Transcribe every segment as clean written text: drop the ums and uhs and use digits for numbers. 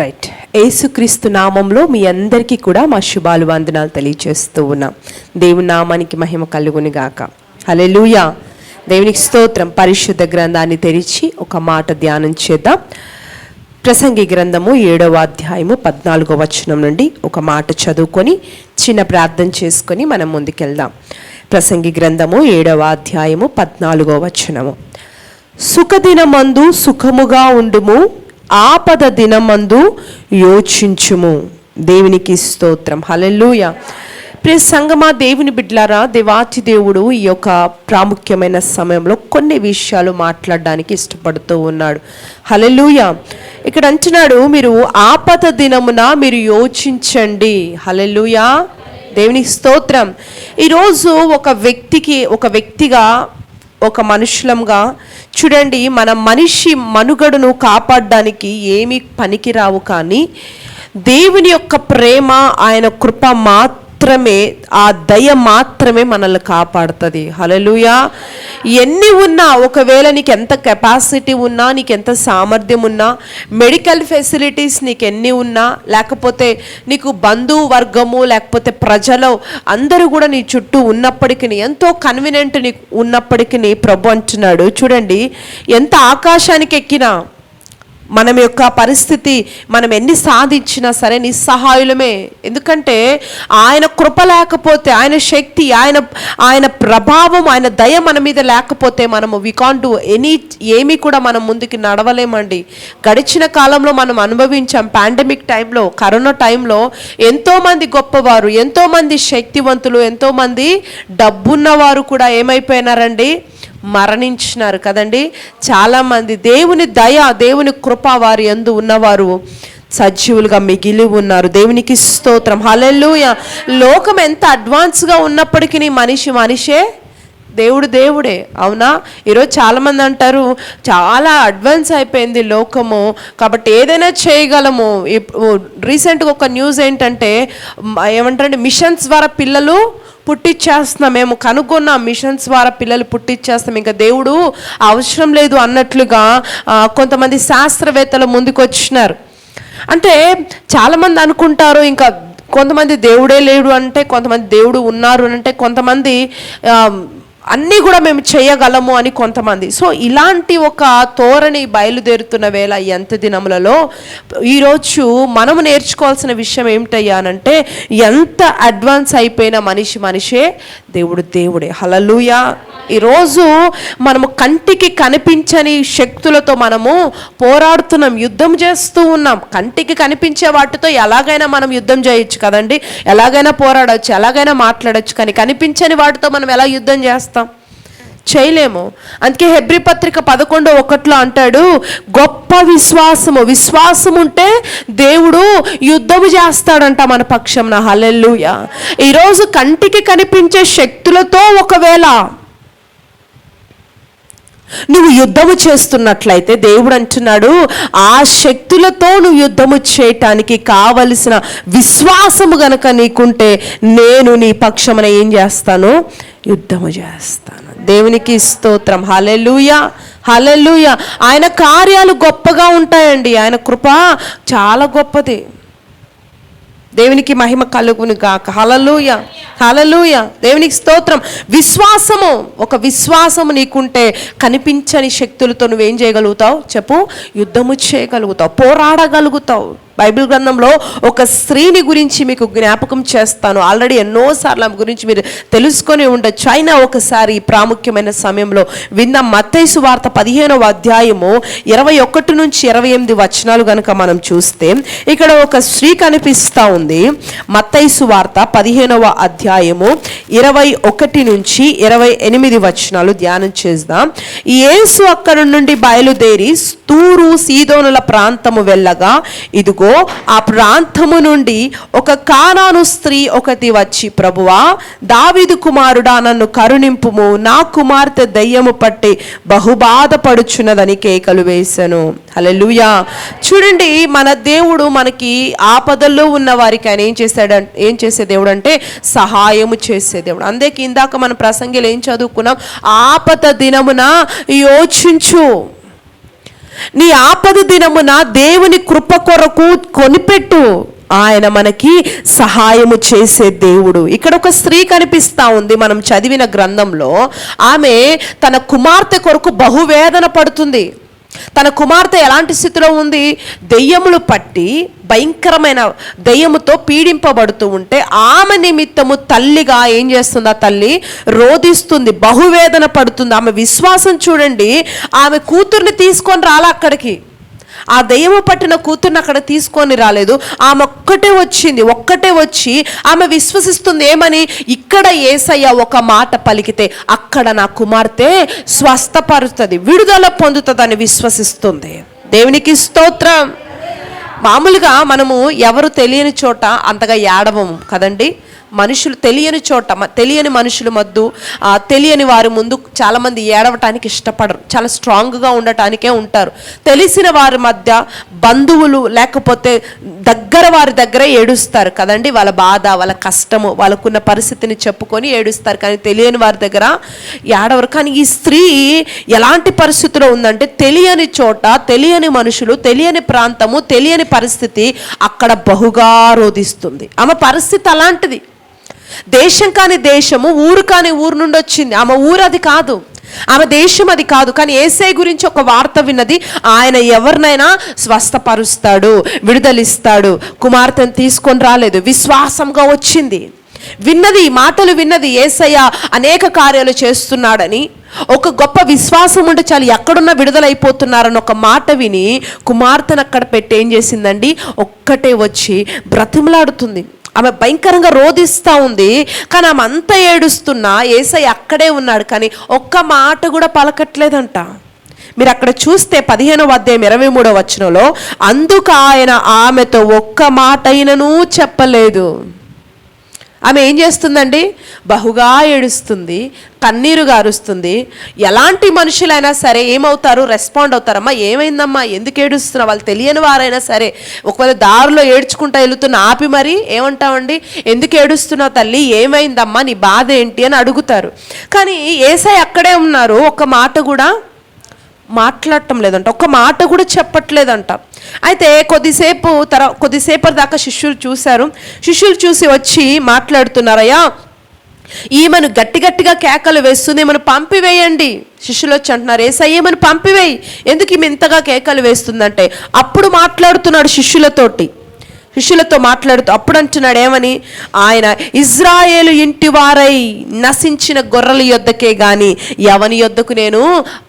Right. యేసుక్రీస్తు నామంలో మీ అందరికీ కూడా మా శుభాలు వందనాలు తెలియజేస్తూ ఉన్నాం. దేవుని నామానికి మహిమ కలుగును గాక. హల్లెలూయా. దేవునికి స్తోత్రం. పరిశుద్ధ గ్రంథాన్ని తెరిచి ఒక మాట ధ్యానం చేద్దాం. ప్రసంగి గ్రంథము 7వ అధ్యాయము 14వ వచనం నుండి ఒక మాట చదువుకొని చిన్న ప్రార్థన చేసుకొని మనం ముందుకెళ్దాం. ప్రసంగి గ్రంథము 7వ అధ్యాయము 14వ వచనము. సుఖదినమందు సుఖముగా ఉండుము, ఆపద దినమందు యోచించుము. దేవునికి స్తోత్రం. హల్లెలూయా. ప్రియ సంగమా, దేవుని బిడ్డలారా, దేవాతి దేవుడు ఈ యొక్క ప్రాముఖ్యమైన సమయంలో కొన్ని విషయాలు మాట్లాడడానికి ఇష్టపడుతూ ఉన్నాడు. హల్లెలూయా. ఇక్కడ అంటున్నాడు, మీరు ఆపద దినమున మీరు యోచించండి. హల్లెలూయా. దేవునికి స్తోత్రం. ఈరోజు ఒక వ్యక్తిగా ఒక మనుషులంగా చూడండి, మన మనిషి మనుగడను కాపాడడానికి ఏమీ పనికిరావు, కానీ దేవుని యొక్క ప్రేమ, ఆయన కృప మాత్రమే, ఆ దయ మాత్రమే మనల్ని కాపాడుతుంది. హల్లెలూయా. ఎన్ని ఉన్నా, ఒకవేళ నీకు ఎంత కెపాసిటీ ఉన్నా, నీకు ఎంత సామర్థ్యం ఉన్నా, మెడికల్ ఫెసిలిటీస్ నీకు ఎన్ని ఉన్నా, లేకపోతే నీకు బంధువర్గము లేకపోతే ప్రజలు అందరూ కూడా నీ చుట్టూ ఉన్నప్పటికీ, ఎంతో కన్వీనియంట్ నీకు ఉన్నప్పటికీ ప్రభు అంటున్నాడు, చూడండి, ఎంత ఆకాశానికి ఎక్కినా మనం యొక్క పరిస్థితి, మనం ఎన్ని సాధించినా సరే నిస్సహాయులమే. ఎందుకంటే ఆయన కృప లేకపోతే, ఆయన శక్తి, ఆయన ప్రభావం, ఆయన దయ మన మీద లేకపోతే మనము వి కాంట్ డూ ఏమీ కూడా మనం ముందుకు నడవలేమండి. గడిచిన కాలంలో మనం అనుభవించాం. పాండమిక్ టైంలో, కరోనా టైంలో ఎంతోమంది గొప్పవారు, ఎంతోమంది శక్తివంతులు, ఎంతోమంది డబ్బున్నవారు కూడా ఏమైపోయినారండి, మరణించినారు కదండి. చాలామంది దేవుని దయ, దేవుని కృప వారి యందు ఉన్నవారు సజీవులుగా మిగిలి ఉన్నారు. దేవునికి స్తోత్రం. హల్లెలూయా. లోకం ఎంత అడ్వాన్స్గా ఉన్నప్పటికీ మనిషే, దేవుడే. అవునా? ఈరోజు చాలామంది అంటారు, చాలా అడ్వాన్స్ అయిపోయింది లోకము, కాబట్టి ఏదైనా చేయగలము. రీసెంట్గా ఒక న్యూస్ ఏంటంటే, ఏమంటారంటే మిషన్స్ ద్వారా పిల్లలు పుట్టించేస్తున్నాం, మేము కనుగొన్నాం, మిషన్స్ ద్వారా పిల్లలు పుట్టించేస్తాం, ఇంకా దేవుడు అవసరం లేదు అన్నట్లుగా కొంతమంది శాస్త్రవేత్తలు ముందుకు వచ్చినారు. అంటే చాలామంది అనుకుంటారు, ఇంకా కొంతమంది దేవుడే లేడు అంటే, కొంతమంది దేవుడు ఉన్నారు అంటే, కొంతమంది అన్నీ కూడా మేము చేయగలము అని కొంతమంది. సో ఇలాంటి ఒక ధోరణి బయలుదేరుతున్న వేళ ఎంత దినములలో ఈరోజు మనము నేర్చుకోవాల్సిన విషయం ఏమిటయ్యానంటే, ఎంత అడ్వాన్స్ అయిపోయిన మనిషే, దేవుడే. హల్లెలూయా. ఈరోజు మనము కంటికి కనిపించని శక్తులతో మనము పోరాడుతున్నాం, యుద్ధం చేస్తూ ఉన్నాం. కంటికి కనిపించే వాటితో ఎలాగైనా మనం యుద్ధం చేయొచ్చు కదండి, ఎలాగైనా పోరాడచ్చు, ఎలాగైనా మాట్లాడచ్చు, కానీ కనిపించని వాటితో మనం ఎలా యుద్ధం చేస్తాం? చేయలేము. అందుకే హెబ్రీ పత్రిక 11:1 అంటాడు, గొప్ప విశ్వాసం ఉంటే దేవుడు యుద్ధము చేస్తాడంట మన పక్షంన. హల్లెలూయా. ఈరోజు కంటికి కనిపించే శక్తులతో ఒకవేళ నువ్వు యుద్ధము చేస్తున్నట్లయితే, దేవుడు అంటున్నాడు, ఆ శక్తులతో నువ్వు యుద్ధము చేయటానికి కావలసిన విశ్వాసము గనక నీకుంటే, నేను నీ పక్షమున ఏం చేస్తాను? యుద్ధము చేస్తాను. దేవునికి స్తోత్రం. హల్లెలూయా. హల్లెలూయా. ఆయన కార్యాలు గొప్పగా ఉంటాయండి, ఆయన కృప చాలా గొప్పది. దేవునికి మహిమ కలుగును గాక. హల్లెలూయా. హల్లెలూయా. దేవునికి స్తోత్రం. విశ్వాసము నీకుంటే కనిపించని శక్తులతో నువ్వేం చేయగలుగుతావు చెప్పు? యుద్ధము చేయగలుగుతావు, పోరాడగలుగుతావు. బైబిల్ గ్రంథంలో ఒక స్త్రీని గురించి మీకు జ్ఞాపకం చేస్తాను. ఆల్రెడీ ఎన్నోసార్లు ఆమె గురించి మీరు తెలుసుకొని ఉండొచ్చు. అయినా ఒకసారి ప్రాముఖ్యమైన సమయంలో విన్న మత్తయి సువార్త 15వ అధ్యాయము 21 నుంచి 28 వచనాలు కనుక మనం చూస్తే, ఇక్కడ ఒక స్త్రీ కనిపిస్తూ ఉంది. మత్తయి సువార్త 15వ అధ్యాయము 21 నుంచి 28 వచనాలు ధ్యానం చేద్దాం. యేసు అక్కడ నుండి బయలుదేరి తూరు సీదోనుల ప్రాంతము వెళ్ళగా, ఇదిగో ఆ ప్రాంతము నుండి ఒక కానాను స్త్రీ ఒకటి వచ్చి, ప్రభువా, దావీదు కుమారుడా, నన్ను కరుణింపుము, నా కుమార్తె దయ్యము పట్టి బహుబాధపడుచున్నదని కేకలు వేసెను. హల్లెలూయా. చూడండి, మన దేవుడు మనకి ఆపదల్లో ఉన్న వారికి ఆయన ఏం చేసే దేవుడు అంటే సహాయము చేసే దేవుడు. అందుకే ఇందాక మన ప్రసంగిలో ఏం చదువుకున్నాం? ఆపద దినమున యోచించు. నీ ఆపద దినమున దేవుని కృప కొరకు కొనిపెట్టు, ఆయన మనకి సహాయము చేసే దేవుడు. ఇక్కడ ఒక స్త్రీ కనిపిస్తా ఉంది మనం చదివిన గ్రంథంలో. ఆమె తన కుమార్తె కొరకు బహువేదన పడుతుంది. తన కుమార్తె ఎలాంటి స్థితిలో ఉంది? దెయ్యములు పట్టి భయంకరమైన దెయ్యముతో పీడింపబడుతూ ఉంటే ఆమె నిమిత్తము తల్లిగా ఏం చేస్తుంది? ఆ తల్లి రోధిస్తుంది, బహువేదన పడుతుంది. ఆమె విశ్వాసం చూడండి. ఆమె కూతుర్ని తీసుకొని రాలా అక్కడికి. ఆ దెయ్యము పట్టిన కూతుర్ని అక్కడ తీసుకొని రాలేదు. ఆమె ఒక్కటే వచ్చి ఆమె విశ్వసిస్తుంది. ఏమని? ఇక్కడ యేసయ్య ఒక మాట పలికితే అక్కడ నా కుమార్తె స్వస్థపరుస్తుంది, విడుదల పొందుతుందని విశ్వసిస్తుంది. దేవునికి స్తోత్రం. మామూలుగా మనము ఎవరు తెలియని చోట అంతగా ఏడవము కదండి. మనుషులు తెలియని చోట, తెలియని మనుషుల మధ్య, తెలియని వారి ముందు చాలామంది ఏడవటానికి ఇష్టపడరు, చాలా స్ట్రాంగ్గా ఉండటానికే ఉంటారు. తెలిసిన వారి మధ్య, బంధువులు లేకపోతే దగ్గర వారి దగ్గర ఏడుస్తారు కదండి. వాళ్ళ బాధ, వాళ్ళ కష్టము, వాళ్ళకున్న పరిస్థితిని చెప్పుకొని ఏడుస్తారు. కానీ తెలియని వారి దగ్గర ఏడవరు. కానీ ఈ స్త్రీ ఎలాంటి పరిస్థితిలో ఉందంటే, తెలియని చోట, తెలియని మనుషులు, తెలియని ప్రాంతము, తెలియని పరిస్థితి, అక్కడ బహుగా రోధిస్తుంది. ఆమె పరిస్థితి అలాంటిది. దేశం కాని దేశము, ఊరు కాని ఊరు నుండి వచ్చింది. ఆమె ఊరు అది కాదు, ఆమె దేశం అది కాదు. కానీ యేసయ్య గురించి ఒక వార్త విన్నది. ఆయన ఎవరినైనా స్వస్థపరుస్తాడు, విడుదలిస్తాడు. కుమార్తెను తీసుకొని రాలేదు, విశ్వాసంగా వచ్చింది. విన్నది, మాటలు విన్నది. యేసయ్య అనేక కార్యాలు చేస్తున్నాడని, ఒక గొప్ప విశ్వాసం ఉంటే చాలు ఎక్కడున్నా విడుదలైపోతున్నారని ఒక మాట విని కుమార్తెను అక్కడ పెట్టి ఏం చేసిందండి? ఒక్కటే వచ్చి బ్రతిమలాడుతుంది. ఆమె భయంకరంగా రోధిస్తూ ఉంది. కానీ ఆమె అంతా ఏడుస్తున్నా యేసయ్య అక్కడే ఉన్నాడు. కానీ ఒక్క మాట కూడా పలకట్లేదంట. మీరు అక్కడ చూస్తే 15వ అధ్యాయం 23వ వచనంలో, అందుకు ఆయన ఆమెతో ఒక్క మాట అయినను చెప్పలేదు. ఆమె ఏం చేస్తుందండి? బహుగా ఏడుస్తుంది, కన్నీరు గారుస్తుంది. ఎలాంటి మనుషులైనా సరే ఏమవుతారు? రెస్పాండ్ అవుతారమ్మా. ఏమైందమ్మా, ఎందుకు ఏడుస్తున్నావు? వాళ్ళు తెలియని వారైనా సరే ఒకవేళ దారిలో ఏడ్చుకుంటా వెళుతున్న ఆపి మరి ఏమంటామండి? ఎందుకు ఏడుస్తున్నావు తల్లి, ఏమైందమ్మా, నీ బాధ ఏంటి అని అడుగుతారు. కానీ యేసయ్య అక్కడే ఉన్నారు, ఒక మాట కూడా మాట్లాడటం లేదంట, ఒక్క మాట కూడా చెప్పట్లేదంట. అయితే కొద్దిసేపటి దాకా శిష్యులు చూశారు. శిష్యులు చూసి వచ్చి మాట్లాడుతున్నారయ్యా, ఈమెను గట్టిగా కేకలు వేస్తుంది, ఈమెను పంపివేయండి. శిష్యులు వచ్చి అంటున్నారు, యేసయ్య ఈమెను పంపివేయి, ఎందుకు ఈమె ఇంతగా కేకలు వేస్తుందంటే అప్పుడు మాట్లాడుతున్నాడు శిష్యులతో మాట్లాడుతూ అప్పుడు అంటున్నాడు ఏమని? ఆయన ఇజ్రాయేలు ఇంటి వారై నశించిన గొర్రెల యొద్దకే గాని ఎవని యొద్దకు నేను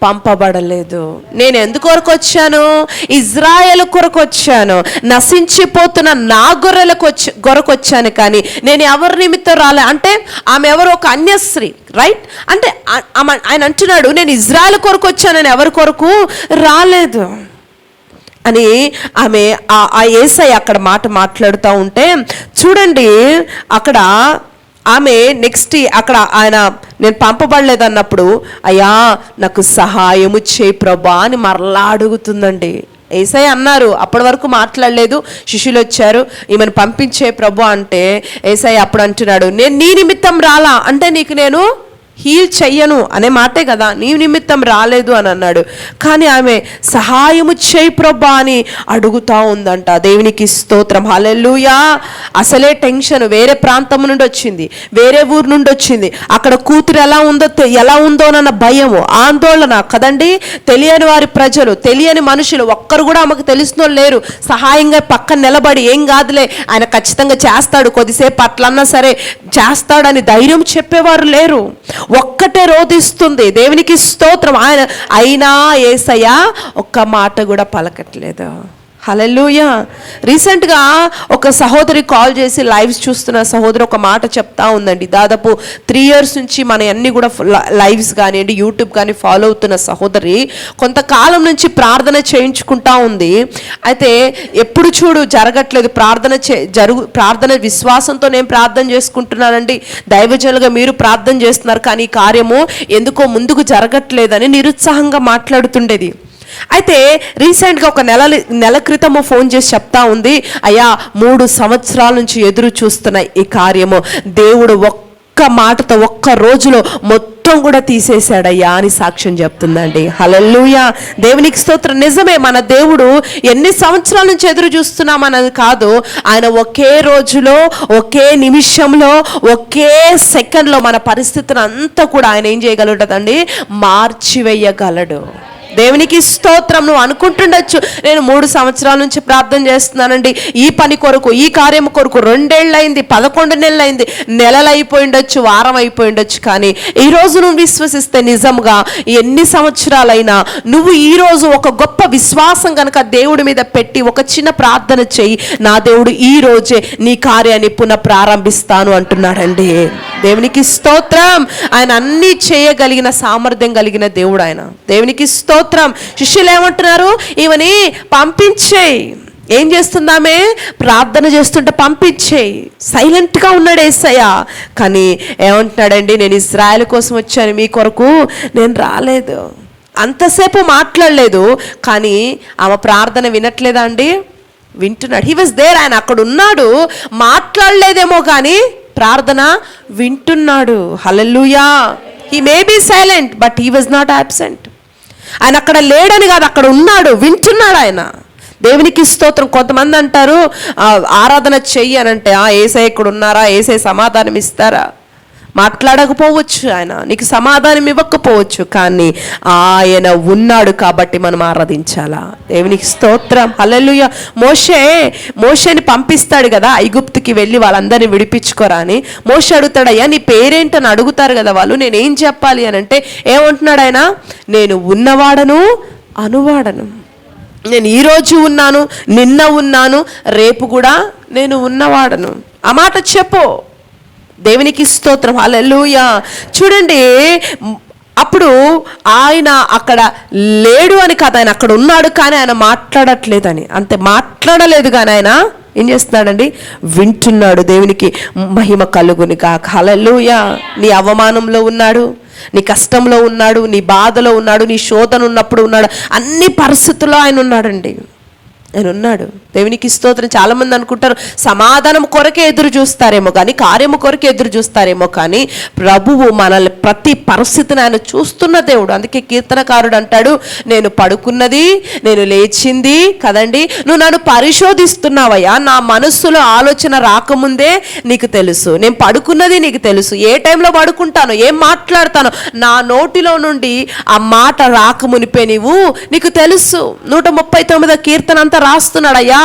పంపబడలేదు. నేను ఎందుకొరకు వచ్చాను? ఇజ్రాయేలు కొరకు వచ్చాను, నశించిపోతున్న నా కొరకు వచ్చాను. కానీ నేను ఎవరి నిమిత్తం రాలే. అంటే ఆమె ఎవరు? ఒక అన్యస్త్రీ, రైట్? అంటే ఆయన అంటున్నాడు, నేను ఇజ్రాయేల్ కొరకు వచ్చాను, నేను ఎవరి కొరకు రాలేదు అని ఆమె ఆ యేసయ్య అక్కడ మాట్లాడుతూ ఉంటే చూడండి, అక్కడ ఆమె నెక్స్ట్ అక్కడ ఆయన నేను పంపబడలేదు అన్నప్పుడు, అయ్యా నాకు సహాయము చేయి ప్రభా అని మరలా అడుగుతుందండి. యేసయ్య అన్నారు, అప్పటి వరకు మాట్లాడలేదు. శిష్యులు వచ్చారు, ఈమెను పంపించే ప్రభు అంటే యేసయ్య అప్పుడు అంటున్నాడు, నేను నీ నిమిత్తం రాలా, అంటే నీకు నేను హీల్ చెయ్యను అనే మాటే కదా, నీ నిమిత్తం రాలేదు అని అన్నాడు. కానీ ఆమె సహాయము చేయి ప్రభా అని అడుగుతూ ఉందంట. దేవునికి స్తోత్రం, హల్లెలూయా. అసలే టెన్షన్, వేరే ప్రాంతం నుండి వచ్చింది, వేరే ఊరు నుండి వచ్చింది. అక్కడ కూతురు ఎలా ఉందోనన్న భయము, ఆందోళన కదండి. తెలియని వారి ప్రజలు, తెలియని మనుషులు, ఒక్కరు కూడా ఆమెకు తెలిసిన లేరు. సహాయంగా పక్కన నిలబడి ఏం కాదులే ఆయన ఖచ్చితంగా చేస్తాడు, కొద్దిసేపు అట్లన్నా సరే చేస్తాడని ధైర్యం చెప్పేవారు లేరు. ఒక్కటే రోధిస్తుంది. దేవునికి స్తోత్రం. అయినా యేసయ్య ఒక్క మాట కూడా పలకట్లేదు. హల్లెలూయా. రీసెంట్గా ఒక సహోదరి కాల్ చేసి లైవ్స్ చూస్తున్న సహోదరి ఒక మాట చెప్తా ఉందండి. దాదాపు 3 years నుంచి మన అన్ని కూడా లైవ్స్ కానివ్వండి, యూట్యూబ్ కానీ ఫాలో అవుతున్న సహోదరి కొంతకాలం నుంచి ప్రార్థన చేయించుకుంటా ఉంది. అయితే ఎప్పుడు చూడు జరగట్లేదు. ప్రార్థన విశ్వాసంతో నేను ప్రార్థన చేసుకుంటున్నానండి, దైవజనులుగా మీరు ప్రార్థన చేస్తున్నారు, కానీ ఈ కార్యము ఎందుకో ముందుకు జరగట్లేదని నిరుత్సాహంగా మాట్లాడుతుండేది. అయితే రీసెంట్గా ఒక నెల క్రితము ఫోన్ చేసి చెప్తా ఉంది, అయ్యా 3 సంవత్సరాల నుంచి ఎదురు చూస్తున్న ఈ కార్యము దేవుడు ఒక్క ఒక్క మాటతో ఒక్క రోజులో మొత్తం కూడా తీసేశాడయ్యా అని సాక్ష్యం చెప్తుందండి. హల్లెలూయా, దేవునికి స్తోత్రం. నిజమే, మన దేవుడు ఎన్ని సంవత్సరాల నుంచి ఎదురు చూస్తున్నామన్నది కాదు, ఆయన ఒకే రోజులో, ఒకే నిమిషంలో, ఒకే సెకండ్లో మన పరిస్థితిని అంతా కూడా ఆయన ఏం చేయగలుగుతాడండి, మార్చివేయగలడు. దేవునికి స్తోత్రం. నువ్వు అనుకుంటుండొచ్చు, నేను 3 సంవత్సరాల నుంచి ప్రార్థన చేస్తున్నానండి, ఈ పని కొరకు, ఈ కార్యం కొరకు 2 ఏళ్ళైంది, 11 నెలలైంది, నెలలు అయిపోయిండొచ్చు, వారం అయిపోయిండొచ్చు. కానీ ఈరోజు నువ్వు విశ్వసిస్తే నిజంగా ఎన్ని సంవత్సరాలైనా నువ్వు ఈరోజు ఒక గొప్ప విశ్వాసం కనుక దేవుడి మీద పెట్టి ఒక చిన్న ప్రార్థన చెయ్యి, నా దేవుడు ఈ రోజే నీ కార్యాన్ని పునః ప్రారంభిస్తాను అంటున్నాడండి. దేవునికి స్తోత్రం. ఆయన అన్నీ చేయగలిగిన సామర్థ్యం కలిగిన దేవుడు ఆయన. దేవునికి స్తోత్రం. శిష్యులు ఏమంటున్నారు, ఈమెని పంపించేయి. ఏం చేస్తుందామే, ప్రార్థన చేస్తుంటే పంపించేయి. సైలెంట్గా ఉన్నాడు యేసయ్య. కానీ ఏమంటున్నాడండి, నేను ఇశ్రాయేలు కోసం వచ్చాను, మీ కొరకు నేను రాలేదు. అంతసేపు మాట్లాడలేదు, కానీ ఆమె ప్రార్థన వినట్లేదా అండి? వింటున్నాడు. హీ వాజ్ దేర్, ఆయన అక్కడ ఉన్నాడు, మాట్లాడలేదేమో కానీ ప్రార్థన వింటున్నాడు. Hallelujah. He may be silent but he was not absent. ఆయన అక్కడ లేడని కాదు, అక్కడ ఉన్నాడు, వింటున్నాడు ఆయన. దేవునికి స్తోత్రం. కొంతమంది అంటారు ఆరాధన చెయ్యి అని అంటే, యేసయ్య ఇక్కడ ఉన్నారా, యేసయ్య సమాధానం ఇస్తారా? మాట్లాడకపోవచ్చు, ఆయన నీకు సమాధానం ఇవ్వకపోవచ్చు, కానీ ఆయన ఉన్నాడు కాబట్టి మనం ఆరాధించాలా. దేవునికి స్తోత్రం. హల్లెలూయా. మోషేని పంపిస్తాడు కదా ఐగుప్తుకి వెళ్ళి వాళ్ళందరినీ విడిపించుకోరా అని. మోషే అడుగుతాడు, అయ్యా నీ పేరేంటని అడుగుతారు కదా వాళ్ళు, నేనేం చెప్పాలి అని అంటే ఏమంటున్నాడు ఆయన, నేను ఉన్నవాడను అనువాడను, నేను ఈరోజు ఉన్నాను, నిన్న ఉన్నాను, రేపు కూడా నేను ఉన్నవాడను. ఆ మాట చెప్పు. దేవునికి స్తోత్రం. హల్లెలూయా. చూడండి, అప్పుడు ఆయన అక్కడ లేడు అని కాదు, ఆయన అక్కడ ఉన్నాడు, కానీ ఆయన మాట్లాడట్లేదని. అంతే, మాట్లాడలేదు కానీ ఆయన ఏం చేస్తున్నాడండి, వింటున్నాడు. దేవునికి మహిమ కలుగుని కాక. హల్లెలూయా. నీ అవమానంలో ఉన్నాడు, నీ కష్టంలో ఉన్నాడు, నీ బాధలో ఉన్నాడు, నీ శోధన ఉన్నప్పుడు ఉన్నాడు, అన్ని పరిస్థితుల్లో ఆయన ఉన్నాడండి. ఆయన ఉన్నాడు. దేవునికి స్తోత్రం. చాలామంది అనుకుంటారు సమాధానం కొరకే ఎదురు చూస్తారేమో కానీ, కార్యము కొరకే ఎదురు చూస్తారేమో కానీ, ప్రభువు మనల్ని ప్రతి పరిస్థితిని ఆయన చూస్తున్న దేవుడు. అందుకే కీర్తనకారుడు అంటాడు, నేను పడుకున్నది, నేను లేచింది కదండి, నువ్వు నన్ను పరిశోధిస్తున్నావయ్యా, నా మనస్సులో ఆలోచన రాకముందే నీకు తెలుసు, నేను పడుకున్నది నీకు తెలుసు, ఏ టైంలో పడుకుంటాను, ఏం మాట్లాడతాను, నా నోటిలో నుండి ఆ మాట రాకమునిపే నీకు తెలుసు. 139వ కీర్తన అంతా రాస్తున్నాడు, అయ్యా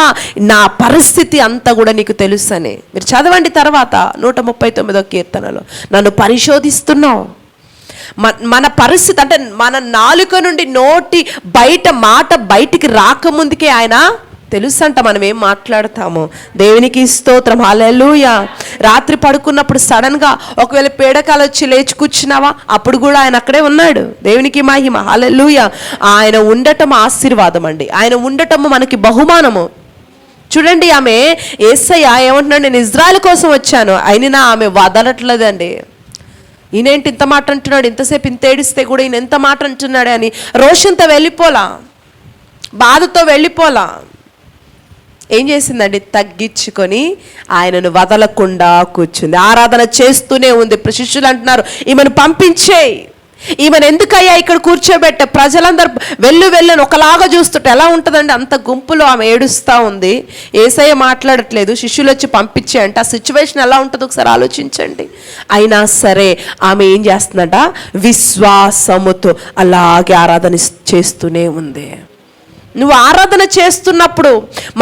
నా పరిస్థితి అంతా కూడా నీకు తెలుసు అని. మీరు చదవండి తర్వాత 139వ కీర్తనలో, నన్ను పరిశోధిస్తున్నావు. మన పరిస్థితి అంటే మన నాలుక నుండి నోటి బయట మాట బయటికి రాకముందుకే ఆయన తెలుసంట మనం ఏం మాట్లాడతాము. దేవునికి స్తోత్రం. హల్లెలూయా. రాత్రి పడుకున్నప్పుడు సడన్గా ఒకవేళ పీడకాలు వచ్చి లేచి కూర్చున్నావా, అప్పుడు కూడా ఆయన అక్కడే ఉన్నాడు. దేవునికి మహిమ. హల్లెలూయా. ఆయన ఉండటం ఆశీర్వాదం అండి, ఆయన ఉండటము మనకి బహుమానము. చూడండి, ఆమె యేసయ్య ఏమంటున్నాడు, నేను ఇజ్రాయెల్ కోసం వచ్చాను, అయినా ఆమె వదలట్లేదండి. ఈయనేంటి ఇంత మాట అంటున్నాడు, ఇంతసేపు ఇంత ఏడిస్తే కూడా ఈయన ఎంత మాట అంటున్నాడు అని రోషంతో వెళ్ళిపోలా, బాధతో వెళ్ళిపోలా. ఏం చేసిందండి, తగ్గించుకొని ఆయనను వదలకుండా కూర్చుంది, ఆరాధన చేస్తూనే ఉంది. శిష్యులు అంటున్నారు, ఈమెను పంపించేయి, ఈమెను ఎందుకయ్యా ఇక్కడ కూర్చోబెట్ట, ప్రజలందరూ వెళ్ళని ఒకలాగా చూస్తుంటే ఎలా ఉంటుందండి, అంత గుంపులో ఆమె ఏడుస్తూ ఉంది, యేసయ్య మాట్లాడట్లేదు, శిష్యులు వచ్చి పంపించే అంటే ఆ సిచ్యువేషన్ ఎలా ఉంటుందో ఒకసారి ఆలోచించండి. అయినా సరే ఆమె ఏం చేస్తుందంట, విశ్వాసముతో అలాగే ఆరాధన చేస్తూనే ఉంది. నువ్వు ఆరాధన చేస్తున్నప్పుడు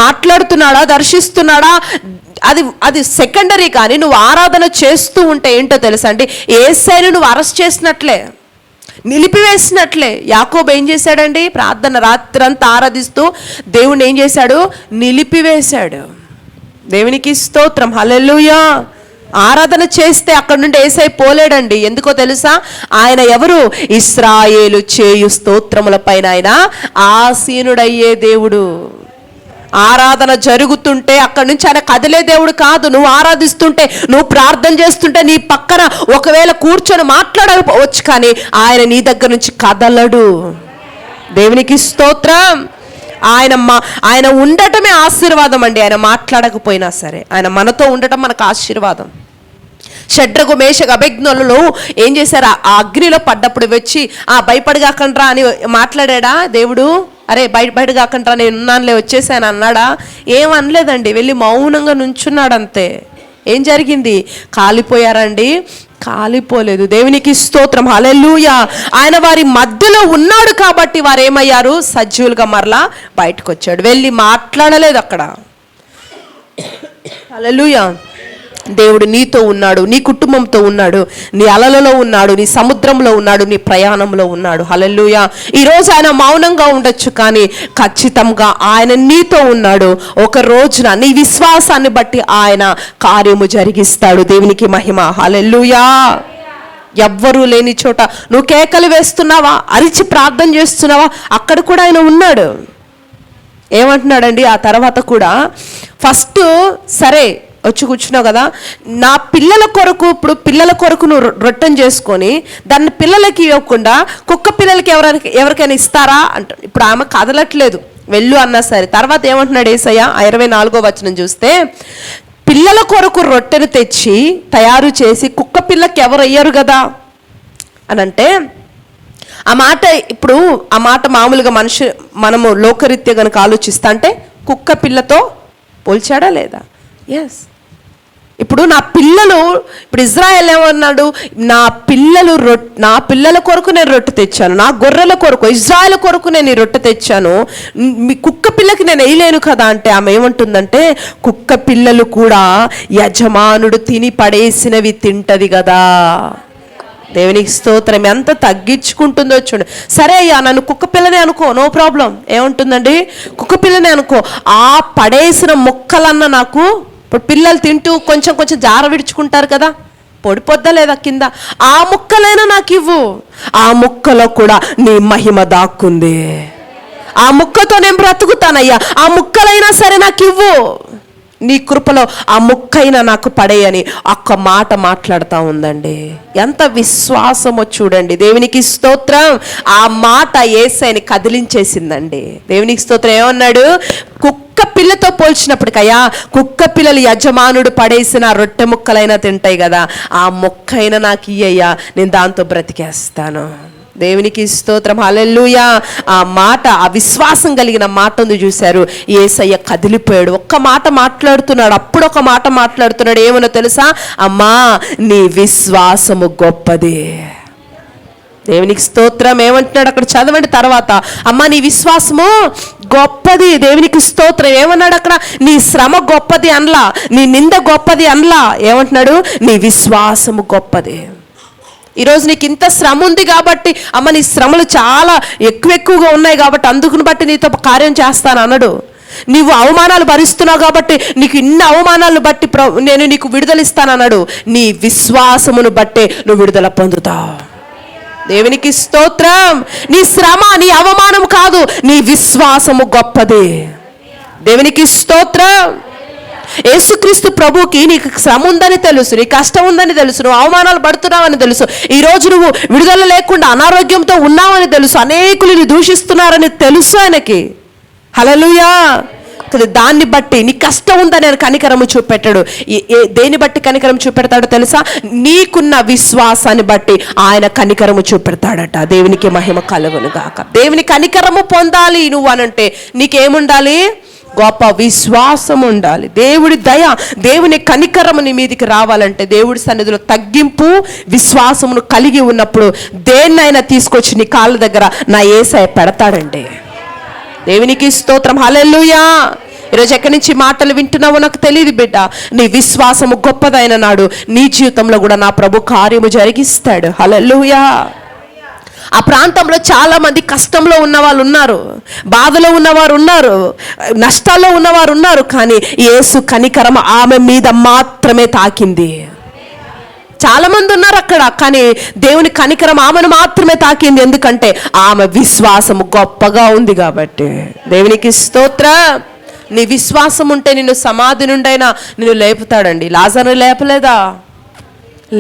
మాట్లాడుతున్నాడా, దర్శిస్తున్నాడా, అది సెకండరీ. కానీ నువ్వు ఆరాధన చేస్తూ ఉంటే ఏంటో తెలుసా అండి, యేసయ్యను నువ్వు అరెస్ట్ చేసినట్లే, నిలిపివేసినట్లే. యాకోబు ఏం చేశాడండి, ప్రార్థన రాత్రంతా ఆరాధిస్తూ దేవుణ్ణి ఏం చేశాడు, నిలిపివేశాడు. దేవునికి స్తోత్రం. హల్లెలూయా. ఆరాధన చేస్తే అక్కడ నుండి యేసయ్య పోలేడండి. ఎందుకో తెలుసా, ఆయన ఎవరు, ఇశ్రాయేలు చేయు స్తోత్రముల పైన ఆయన ఆసీనుడయ్యే దేవుడు. ఆరాధన జరుగుతుంటే అక్కడి నుంచి ఆయన కదిలే దేవుడు కాదు. నువ్వు ఆరాధిస్తుంటే, నువ్వు ప్రార్థన చేస్తుంటే నీ పక్కన ఒకవేళ కూర్చొని మాట్లాడవచ్చు, కానీ ఆయన నీ దగ్గర నుంచి కదలడు. దేవునికి స్తోత్రం. ఆయన ఉండటమే ఆశీర్వాదం అండి. ఆయన మాట్లాడకపోయినా సరే ఆయన మనతో ఉండటం మనకు ఆశీర్వాదం. షడ్రకు మేషకు అబేద్నెగోలు ఏం చేశారు? ఆ అగ్నిలో పడ్డప్పుడు వచ్చి భయపడగాకండ్రా అని మాట్లాడా దేవుడు? అరే బయట కాకండ్రా, నేను ఉన్నానులే వచ్చేసాను అన్నాడా? ఏమనలేదండి, వెళ్ళి మౌనంగా నుంచున్నాడు అంతే. ఏం జరిగింది? కాలిపోయారండి? కాలిపోలేదు. దేవునికి స్తోత్రం, హల్లెలూయా. ఆయన వారి మధ్యలో ఉన్నాడు కాబట్టి వారు ఏమయ్యారు? సజీవులుగా మరలా బయటకు వచ్చాడు. వెళ్ళి మాట్లాడలేదు అక్కడ. హల్లెలూయా. దేవుడు నీతో ఉన్నాడు, నీ కుటుంబంతో ఉన్నాడు, నీ అలలలో ఉన్నాడు, నీ సముద్రంలో ఉన్నాడు, నీ ప్రయాణంలో ఉన్నాడు. హల్లెలూయా. ఈరోజు ఆయన మౌనంగా ఉండొచ్చు, కానీ ఖచ్చితంగా ఆయన నీతో ఉన్నాడు. ఒక రోజున నీ విశ్వాసాన్ని బట్టి ఆయన కార్యము జరిగిస్తాడు. దేవునికి మహిమ. హల్లెలూయా. ఎవ్వరూ లేని చోట నువ్వు కేకలు వేస్తున్నావా, అరిచి ప్రార్థన చేస్తున్నావా, అక్కడ కూడా ఆయన ఉన్నాడు. ఏమంటున్నాడండి ఆ తర్వాత కూడా? ఫస్ట్ సరే వచ్చి కూర్చున్నావు కదా, నా పిల్లల కొరకు, ఇప్పుడు పిల్లల కొరకు నువ్వు రొట్టెను చేసుకొని దాన్ని పిల్లలకి ఇవ్వకుండా కుక్క పిల్లలకి ఎవరికైనా ఇస్తారా అంట. ఇప్పుడు ఆమె కదలట్లేదు, వెళ్ళు అన్నా సరే. తర్వాత ఏమంటున్నాడు యేసయ్య? 24వ వచనం చూస్తే, పిల్లల కొరకు రొట్టెను తెచ్చి తయారు చేసి కుక్క పిల్లకి ఎవరు అయ్యారు కదా అని అంటే, ఆ మాట ఇప్పుడు ఆ మాట మామూలుగా మనము లోకరీత్యా కనుక ఆలోచిస్తా అంటే కుక్క పిల్లతో పోల్చాడా లేదా? ఎస్. ఇప్పుడు నా పిల్లలు, ఇప్పుడు ఇజ్రాయెల్ ఏమన్నాడు? నా పిల్లల కొరకు నేను రొట్టె తెచ్చాను, నా గొర్రెల కొరకు, ఇజ్రాయెల్ కొరకు నేను ఈ రొట్టె తెచ్చాను, మీ కుక్క పిల్లకి నేను వేయలేను కదా అంటే ఆమె ఏమంటుందంటే, కుక్క పిల్లలు కూడా యజమానుడు తిని పడేసినవి తింటది కదా. దేవునికి స్తోత్రం. ఎంత తగ్గించుకుంటుందో చూడండి. సరే అయ్యా, నన్ను కుక్క పిల్లనే అనుకో, నో ప్రాబ్లం. ఏముంటుందండి? కుక్క పిల్లనే అనుకో, ఆ పడేసిన మొక్కలన్న నాకు, ఇప్పుడు పిల్లలు తింటూ కొంచెం కొంచెం జార విడుచుకుంటారు కదా, పొడిపోద్దా లేదా కింద, ఆ ముక్కలైనా నాకు ఇవ్వు. ఆ ముక్కలో కూడా నీ మహిమ దాక్కుంది. ఆ ముక్కతో నేను బ్రతుకుతానయ్యా, ఆ ముక్కలైనా సరే నాకు ఇవ్వు. నీ కృపలో ఆ ముక్కైనా నాకు పడేయని ఒక్క మాట మాట్లాడుతూ ఉందండి. ఎంత విశ్వాసమో చూడండి. దేవునికి స్తోత్రం. ఆ మాట యేసయ్యని కదిలించేసిందండి. దేవునికి స్తోత్రం. ఏమన్నాడు? కుక్క పిల్లతో పోల్చినప్పటికయ్యా, కుక్క పిల్లలు యజమానుడు పడేసిన రొట్టె ముక్కలైనా తింటాయి కదా, ఆ ముక్కైనా నాకు ఇయ్యయ్యా, నేను దాంతో బ్రతికేస్తాను. దేవునికి స్తోత్రం. హల్లెలూయా. ఆ మాట, ఆ విశ్వాసం కలిగిన మాట ఉంది చూశారు. యేసయ్య కదిలిపోయాడు. ఒక్క మాట మాట్లాడుతున్నాడు, అప్పుడు ఒక మాట మాట్లాడుతున్నాడు. ఏమనో తెలుసా? అమ్మా, నీ విశ్వాసము గొప్పది. దేవునికి స్తోత్రం. ఏమంటున్నాడు అక్కడ? చదవండి తర్వాత. అమ్మా, నీ విశ్వాసము గొప్పది. దేవునికి స్తోత్రం. ఏమన్నాడు అక్కడ? నీ శ్రమ గొప్పది అనలా, నీ నింద గొప్పది అనలా. ఏమంటున్నాడు? నీ విశ్వాసము గొప్పది. ఈరోజు నీకు ఇంత శ్రమ ఉంది కాబట్టి, అమ్మ నీ శ్రమలు చాలా ఎక్కువగా ఉన్నాయి కాబట్టి అందుకుని బట్టి నీతో కార్యం చేస్తాను అనడు. నీవు అవమానాలు భరిస్తున్నావు కాబట్టి నీకు ఇన్ని అవమానాలను బట్టి నేను నీకు విడుదల ఇస్తానన్నాడు. నీ విశ్వాసమును బట్టే నువ్వు విడుదల పొందుతావు. దేవునికి స్తోత్రం. నీ శ్రమ, నీ అవమానం కాదు, నీ విశ్వాసము గొప్పది. దేవునికి స్తోత్రం. యేసుక్రీస్తు ప్రభుకి నీకు శ్రమ ఉందని తెలుసు, నీ కష్టం ఉందని తెలుసు, నువ్వు అవమానాలు పడుతున్నావని తెలుసు, ఈరోజు నువ్వు విడుదల లేకుండా అనారోగ్యంతో ఉన్నావని తెలుసు, అనేకులు నీ దూషిస్తున్నారని తెలుసు ఆయనకి. హల్లెలూయా. దాన్ని బట్టి నీ కష్టం ఉందని ఆయన కనికరము చూపెట్టాడు. దేని బట్టి కనికరం చూపెడతాడో తెలుసా? నీకున్న విశ్వాసాన్ని బట్టి ఆయన కనికరము చూపెడతాడట. దేవునికి మహిమ కలుగును గాక. దేవుని కనికరము పొందాలి నువ్వు అనంటే నీకేముండాలి? గొప్ప విశ్వాసం ఉండాలి. దేవుడి దయ, దేవుని కనికరము నీ మీదికి రావాలంటే దేవుడి సన్నిధిలో తగ్గింపు విశ్వాసమును కలిగి ఉన్నప్పుడు దేన్నైనా తీసుకొచ్చి నీ కాళ్ళ దగ్గర నా యేసయ్య పెడతాడండి. దేవునికి స్తోత్రం. హల్లెలూయా. ఈరోజు ఎక్కడి నుంచి మాటలు వింటున్నావో నాకు తెలియదు బిడ్డ. నీ విశ్వాసము గొప్పదైన నాడు నీ జీవితంలో కూడా నా ప్రభు కార్యము జరిగిస్తాడు. హల్లెలూయా. ఆ ప్రాంతంలో చాలా మంది కష్టంలో ఉన్నవాళ్ళు ఉన్నారు, బాధలో ఉన్నవారు ఉన్నారు, నష్టాల్లో ఉన్నవారు ఉన్నారు. కానీ యేసు కనికరం ఆమె మీద మాత్రమే తాకింది. చాలా మంది ఉన్నారు అక్కడ, కానీ దేవుని కనికరం ఆమెను మాత్రమే తాకింది. ఎందుకంటే ఆమె విశ్వాసము గొప్పగా ఉంది కాబట్టి. దేవునికి స్తోత్రం. నీ విశ్వాసం ఉంటే నిన్ను సమాధి నుండైనా నిన్ను లేపుతాడండి. లాజరును లేపలేదా?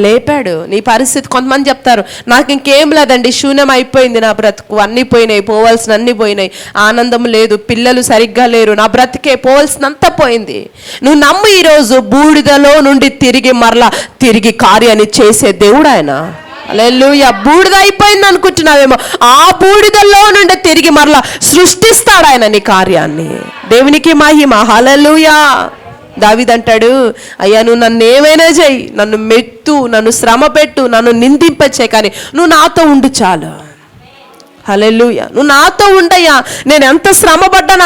లేపాడు. నీ పరిస్థితి, కొంతమంది చెప్తారు నాకు ఇంకేం లేదండి, శూన్యం అయిపోయింది నా బ్రతుకు, అన్నీ పోయినాయి, పోవాల్సిన అన్నీ పోయినాయి, ఆనందం లేదు, పిల్లలు సరిగ్గా లేరు, నా బ్రతికే పోవాల్సినంత పోయింది. నువ్వు నమ్ము, ఈరోజు బూడిదలో నుండి తిరిగి కార్యాన్ని చేసే దేవుడు ఆయన. హల్లెలూయా. బూడిద అయిపోయింది అనుకుంటున్నావేమో, ఆ బూడిదలో నుండి తిరిగి సృష్టిస్తాడు ఆయన నీ కార్యాన్ని. దేవునికి మహిమ. హల్లెలూయా. దావీదంటాడు, అయ్యా నువ్వు నన్ను ఏమైనా చేయి, నన్ను మెట్టు, నన్ను శ్రమ పెట్టు, నన్ను నిందింపచ్చే, కానీ నువ్వు నాతో ఉండు చాలు. హల్లెలూయా. నువ్వు నాతో ఉండయ్యా, నేను ఎంత శ్రమ పడ్డా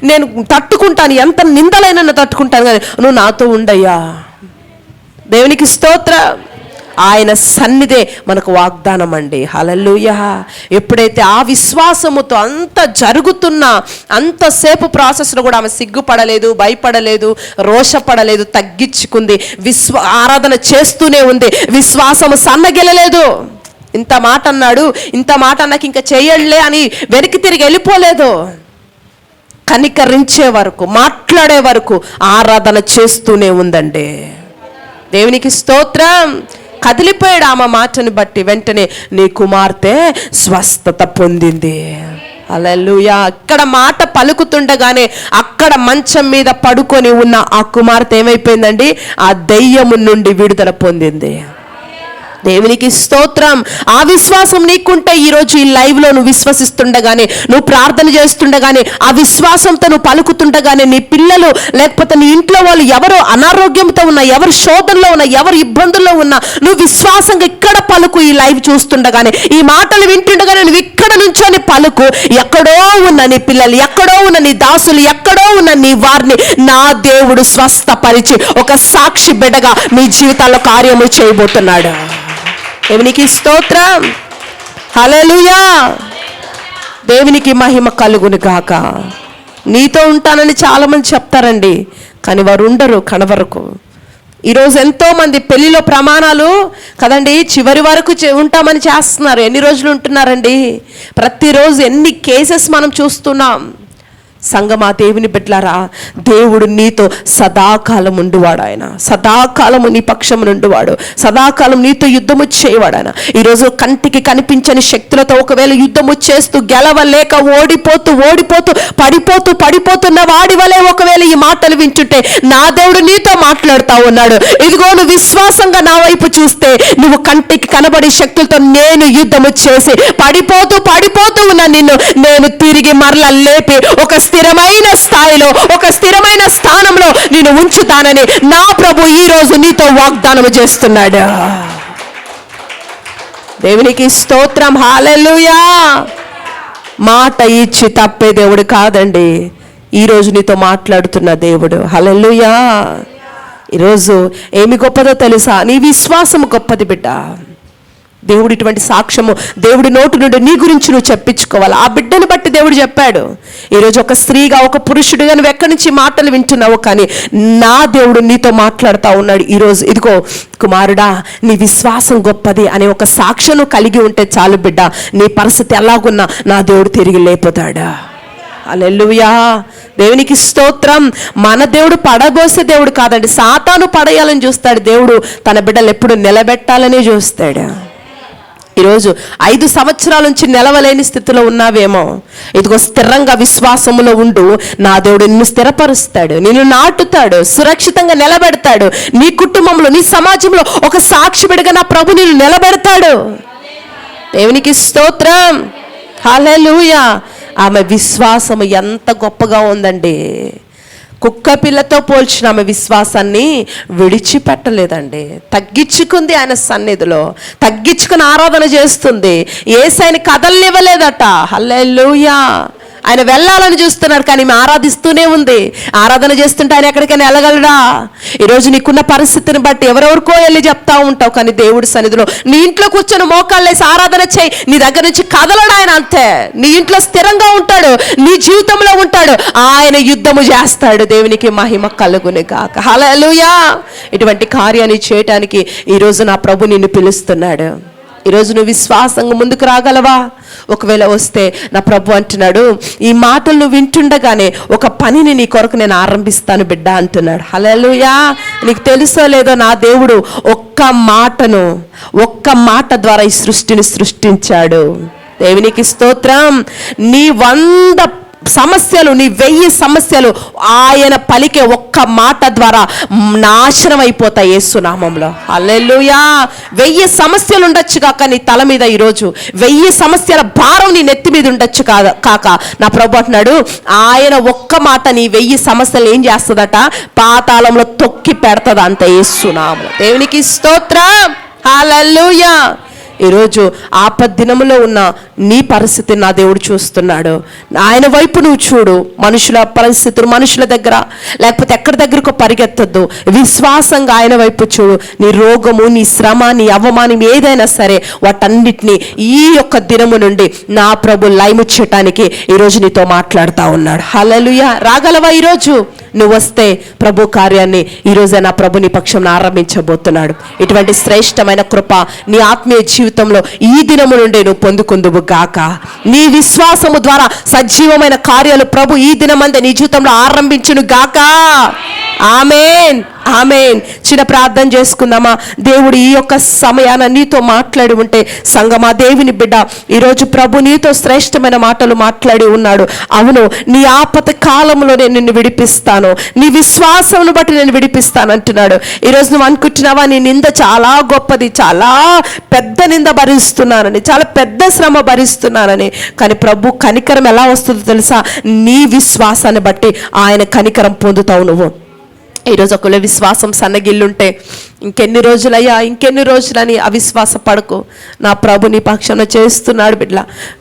నేను తట్టుకుంటాను, ఎంత నిందలైనా తట్టుకుంటాను, కానీ నువ్వు నాతో ఉండయ్యా. దేవునికి స్తోత్రం. ఆయన సన్నిధే మనకు వాగ్దానం అండి. హల్లెలూయా. ఎప్పుడైతే ఆ విశ్వాసముతో అంత జరుగుతున్నా, అంతసేపు ప్రాసెస్లో కూడా ఆమె సిగ్గుపడలేదు, భయపడలేదు, రోషపడలేదు, తగ్గించుకుంది, ఆరాధన చేస్తూనే ఉంది, విశ్వాసము సన్నగిల్లలేదు. ఇంత మాట అన్నాడు, ఇంత మాట నాకు ఇంకా చేయలే అని వెనక్కి తిరిగి వెళ్ళిపోలేదు. కనికరించే వరకు, మాట్లాడే వరకు ఆరాధన చేస్తూనే ఉందండి. దేవునికి స్తోత్రం. కదిలిపోయాడు ఆమె మాటను బట్టి. వెంటనే నీ కుమార్తె స్వస్థత పొందింది. హల్లెలూయా. అక్కడ మాట పలుకుతుండగానే అక్కడ మంచం మీద పడుకొని ఉన్న ఆ కుమార్తె ఏమైపోయిందండి, ఆ దెయ్యము నుండి విడుదల పొందింది. దేవునికి స్తోత్రం. ఆ విశ్వాసం నీకుంటే ఈరోజు ఈ లైవ్లో నువ్వు విశ్వసిస్తుండగానే, నువ్వు ప్రార్థన చేస్తుండగానే, ఆ విశ్వాసంతో నువ్వు పలుకుతుండగానే, నీ పిల్లలు లేకపోతే నీ ఇంట్లో వాళ్ళు ఎవరు అనారోగ్యంతో ఉన్నా, ఎవరు శోధనలో ఉన్నా, ఎవరు ఇబ్బందుల్లో ఉన్నా, నువ్వు విశ్వాసంగా ఇక్కడ పలుకు. ఈ లైవ్ చూస్తుండగానే, ఈ మాటలు వింటుండగానే నువ్వు ఇక్కడ నుంచొని పలుకు. ఎక్కడో ఉన్న నీ పిల్లలు, ఎక్కడో ఉన్న నీ దాసులు, ఎక్కడో ఉన్న నీ వారిని నా దేవుడు స్వస్థపరిచి ఒక సాక్షి బిడ్డగా మీ జీవితాల్లో కార్యము చేయబోతున్నాడు. దేవునికి స్తోత్రం. హల్లెలూయా. దేవునికి మహిమ కలుగును గాక. నీతో ఉంటానని చాలామంది చెప్తారండి, కానీ వారు ఉండరు కనవరకు. ఈరోజు ఎంతోమంది పెళ్లిలో ప్రమాణాలు కదండి, చివరి వరకు ఉంటామని చేస్తున్నారు. ఎన్ని రోజులు ఉంటున్నారండి? ప్రతిరోజు ఎన్ని కేసెస్ మనం చూస్తున్నాం. సంగమా, దేవుని బిడ్డలారా, దేవుడు నీతో సదాకాలం ఉండువాడు. ఆయన సదాకాలము నీ పక్షము నుండివాడు, సదాకాలం నీతో యుద్ధము చేయవాడు ఆయన. ఈరోజు కంటికి కనిపించని శక్తులతో ఒకవేళ యుద్ధము చేస్తూ గెలవలేక ఓడిపోతూ పడిపోతున్న వాడి వలె ఒకవేళ ఈ మాటలు వింటుంటే నా దేవుడు నీతో మాట్లాడుతూ ఉన్నాడు. ఇదిగో నువ్వు విశ్వాసంగా నా వైపు చూస్తే, నువ్వు కంటికి కనబడే శక్తులతో నేను యుద్ధము చేసి పడిపోతూ ఉన్న నిన్ను నేను తిరిగి మరలా లేపి ఒక స్థిరమైన స్థాయిలో, ఒక స్థిరమైన స్థానంలో నేను ఉంచుతానని నా ప్రభు ఈ రోజు నీతో వాగ్దానం చేస్తున్నాడు. దేవునికి స్తోత్రం. హల్లెలూయా. మాట ఇచ్చి తప్పే దేవుడు కాదండి, ఈరోజు నీతో మాట్లాడుతున్న దేవుడు. హల్లెలూయా. ఈరోజు ఏమి గొప్పదో తెలుసా? నీ విశ్వాసం గొప్పది బిడ్డ. దేవుడు ఇటువంటి సాక్ష్యము దేవుడి నోటి నుండి నీ గురించి నువ్వు చెప్పించుకోవాలి. ఆ బిడ్డను బట్టి దేవుడు చెప్పాడు. ఈరోజు ఒక స్త్రీగా, ఒక పురుషుడిగా నువ్వు ఎక్కడి నుంచి మాటలు వింటున్నావు, కానీ నా దేవుడు నీతో మాట్లాడుతూ ఉన్నాడు ఈరోజు. ఇదిగో కుమారుడా, నీ విశ్వాసం గొప్పది అనే ఒక సాక్ష్యం కలిగి ఉంటే చాలు బిడ్డ, నీ పరిస్థితి ఎలాగున్నా నా దేవుడు తిరిగి లేపుతాడా. హల్లెలూయా. దేవునికి స్తోత్రం. మన దేవుడు పడబోసే దేవుడు కాదండి, సాతాను పడేయాలని చూస్తాడు. దేవుడు తన బిడ్డలు ఎప్పుడు నిలబెట్టాలని చూస్తాడు. ఈరోజు 5 సంవత్సరాల నుంచి నిలవలేని స్థితిలో ఉన్నావేమో, ఇదిగో స్థిరంగా విశ్వాసములో ఉండు. నా దేవుడు నిన్ను స్థిరపరుస్తాడు, నిన్ను నాటుతాడు, సురక్షితంగా నిలబెడతాడు. నీ కుటుంబంలో, నీ సమాజంలో ఒక సాక్షి బిడ్డగా నా ప్రభు నిన్ను నిలబెడతాడు. దేవునికి స్తోత్రం. హల్లెలూయా. ఆమె విశ్వాసము ఎంత గొప్పగా ఉందండి. కుక్క పిల్లతో పోల్చిన ఆమె విశ్వాసాన్ని విడిచిపెట్టలేదండి. తగ్గించుకుంది ఆయన సన్నిధిలో, తగ్గించుకుని ఆరాధన చేస్తుంది. యేసయ్యని కదలనివ్వలేదట. హల్లెలూయా. ఆయన వెళ్ళాలని చూస్తున్నాడు, కానీ ఆరాధిస్తూనే ఉంది. ఆరాధన చేస్తుంటే ఆయన ఎక్కడికైనా వెళ్ళగలడా? ఈరోజు నీకున్న పరిస్థితిని బట్టి ఎవరెవరికో వెళ్ళి చెప్తా ఉంటావు, కానీ దేవుడి సన్నిధిలో నీ ఇంట్లో కూర్చొని మోకాళ్ళేసి ఆరాధన చేయి. నీ దగ్గర నుంచి కదలడు ఆయన. అంతే, నీ ఇంట్లో స్థిరంగా ఉంటాడు, నీ జీవితంలో ఉంటాడు. ఆయన యుద్ధము చేస్తాడు. దేవునికి మహిమ కలుగును గాక. హల్లెలూయా. ఇటువంటి కార్యాన్ని చేయటానికి ఈరోజు నా ప్రభు నిన్ను పిలుస్తున్నాడు. ఈరోజు నువ్వు విశ్వాసంగా ముందుకు రాగలవా? ఒకవేళ వస్తే నా ప్రభు అంటున్నాడు, ఈ మాటలు నువ్వు వింటుండగానే ఒక పనిని నీ కొరకు నేను ఆరంభిస్తాను బిడ్డ అంటున్నాడు. హల్లెలూయా. నీకు తెలుసో లేదో, నా దేవుడు ఒక్క మాట ద్వారా ఈ సృష్టిని సృష్టించాడు. దేవునికి స్తోత్రం. నీ 100 సమస్యలు, నీ 1000 సమస్యలు ఆయన పలికే ఒక్క మాట ద్వారా నాశనం అయిపోతాయి యేసు నామంలో. హల్లెలూయా. 1000 సమస్యలు ఉండొచ్చు కాక నీ తల మీద ఈరోజు 1000 సమస్యల భారం నీ నెత్తి మీద ఉండొచ్చు కాక నా ప్రభు అంటున్నాడు, ఆయన ఒక్క మాట నీ 1000 సమస్యలు ఏం చేస్తుందట? పాతాళంలో తొక్కి పెడతది అంత యేసు నామం. దేవునికి స్తోత్రం. హల్లెలూయా. ఈరోజు ఆపద్దినములో ఉన్న నీ పరిస్థితిని నా దేవుడు చూస్తున్నాడు. ఆయన వైపు నువ్వు చూడు. మనుషుల పరిస్థితులు, మనుషుల దగ్గర లేకపోతే ఎక్కడి దగ్గరకు పరిగెత్తద్దు. విశ్వాసంగా ఆయన వైపు చూడు. నీ రోగము, నీ శ్రమ, నీ అవమానం ఏదైనా సరే వాటన్నిటినీ ఈ యొక్క దినము నుండి నా ప్రభు లయముచ్చటానికి ఈరోజు నీతో మాట్లాడుతూ ఉన్నాడు. హల్లెలూయా. రాగలవా? ఈరోజు నువ్వు వస్తే ప్రభు కార్యాన్ని ఈరోజే నా ప్రభు నీ పక్షంలో ఆరంభించబోతున్నాడు. ఇటువంటి శ్రేష్టమైన కృప నీ ఆత్మీయ జీవితంలో ఈ దినము నుండి నువ్వు పొందుకుందువు గాక. నీ విశ్వాసము ద్వారా సజీవమైన కార్యాలు ప్రభు ఈ దినమందే నీ జీవితంలో ఆరంభించును గాక. ఆమేన్, ఆమేన్. చిన్న ప్రార్థన చేసుకుందామా? దేవుడు ఈ యొక్క సమయాన నీతో మాట్లాడి ఉంటే, సంగమా దేవుని బిడ్డ, ఈరోజు ప్రభు నీతో శ్రేష్టమైన మాటలు మాట్లాడి ఉన్నాడు. అవును, నీ ఆపద కాలంలో నేను నిన్ను విడిపిస్తాను, నీ విశ్వాసమును బట్టి నేను విడిపిస్తాను అంటున్నాడు. ఈరోజు నువ్వు అనుకుంటున్నావా నీ నింద చాలా గొప్పది, చాలా పెద్ద నింద భరిస్తున్నానని, చాలా పెద్ద శ్రమ భరిస్తున్నానని. కానీ ప్రభు కనికరం ఎలా వస్తుందో తెలుసా? నీ విశ్వాసాన్ని బట్టి ఆయన కనికరం పొందుతావు నువ్వు. ఈరోజు ఒకవేళ విశ్వాసం సన్నగిల్లుంటే, ఇంకెన్ని రోజులని అవిశ్వాస పడకు. నా ప్రభు నీ పక్షాన చేస్తున్నాడు బిడ్డ.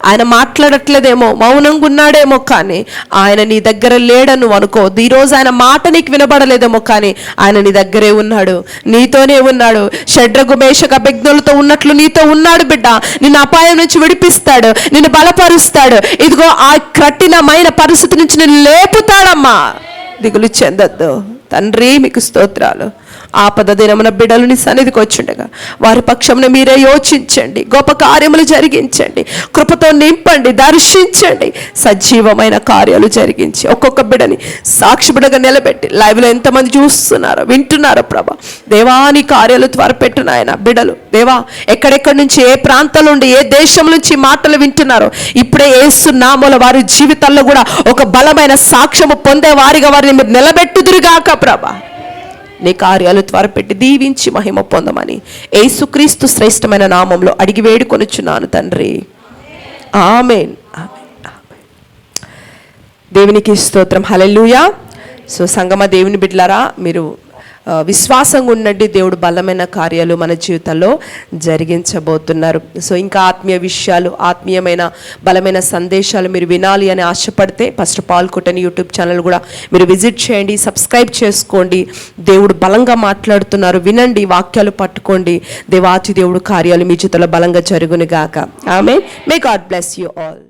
ఆయన మాట్లాడట్లేదేమో, మౌనంగా ఉన్నాడేమో, కానీ ఆయన నీ దగ్గర లేడను అనుకోవద్దు. ఈరోజు ఆయన మాట నీకు వినబడలేదేమో, కానీ ఆయన నీ దగ్గరే ఉన్నాడు, నీతోనే ఉన్నాడు. షడ్రకు మేషకు అబేద్నెగోలతో ఉన్నట్లు నీతో ఉన్నాడు బిడ్డ. నిన్ను అపాయం నుంచి విడిపిస్తాడు, నిన్ను బలపరుస్తాడు. ఇదిగో ఆ కఠినమైన పరిస్థితి నుంచి నిన్ను లేపుతాడమ్మా. దిగులు చెందొద్దు. తండ్రి మీకు స్తోత్రాలు. ఆపద దినమున బిడ్డలు నీ సన్నిధికి వచ్చిండగా వారి పక్షంలో మీరే యోచించండి, గొప్ప కార్యములు జరిగించండి, కృపతో నింపండి, దర్శించండి, సజీవమైన కార్యాలు జరిగించి ఒక్కొక్క బిడ్డని సాక్షి బిడ్డగా నిలబెట్టి లైవ్లో ఎంతమంది చూస్తున్నారో వింటున్నారో ప్రభా, దేవాని కార్యాలు త్వరపెట్టు నాయన. బిడ్డలు దేవా ఎక్కడెక్కడి నుంచి, ఏ ప్రాంతం నుండి, ఏ దేశం నుంచి మాటలు వింటున్నారో ఇప్పుడే యేసు నామములో వారి జీవితాల్లో కూడా ఒక బలమైన సాక్ష్యము పొందే వారిగా వారిని మీరు నిలబెట్టుదురుగాక ప్రభా. నీ కార్యాలు త్వరపెట్టి దీవించి మహిమ పొందమని యేసుక్రీస్తు శ్రేష్టమైన నామంలో అడిగి వేడుకొనుచున్నాను తండ్రి. ఆమేన్, ఆమేన్. దేవునికి స్తోత్రం. హల్లెలూయా. సో సంగమ దేవుని బిడ్డలారా, మీరు విశ్వాసంగా ఉండండి. దేవుడు బలమైన కార్యాలు మన జీవితంలో జరిగించబోతున్నారు. సో ఇంకా ఆత్మీయ విషయాలు, ఆత్మీయమైన బలమైన సందేశాలు మీరు వినాలి అని ఆశపడితే పాస్టర్ పాల్ కుట్టని యూట్యూబ్ ఛానల్ కూడా మీరు విజిట్ చేయండి, సబ్స్క్రైబ్ చేసుకోండి. దేవుడు బలంగా మాట్లాడుతున్నారు, వినండి, వాక్యాలు పట్టుకోండి. దేవాతి దేవుడు కార్యాలు మీ జీవితంలో బలంగా జరుగును గాక. Amen. May God bless you all.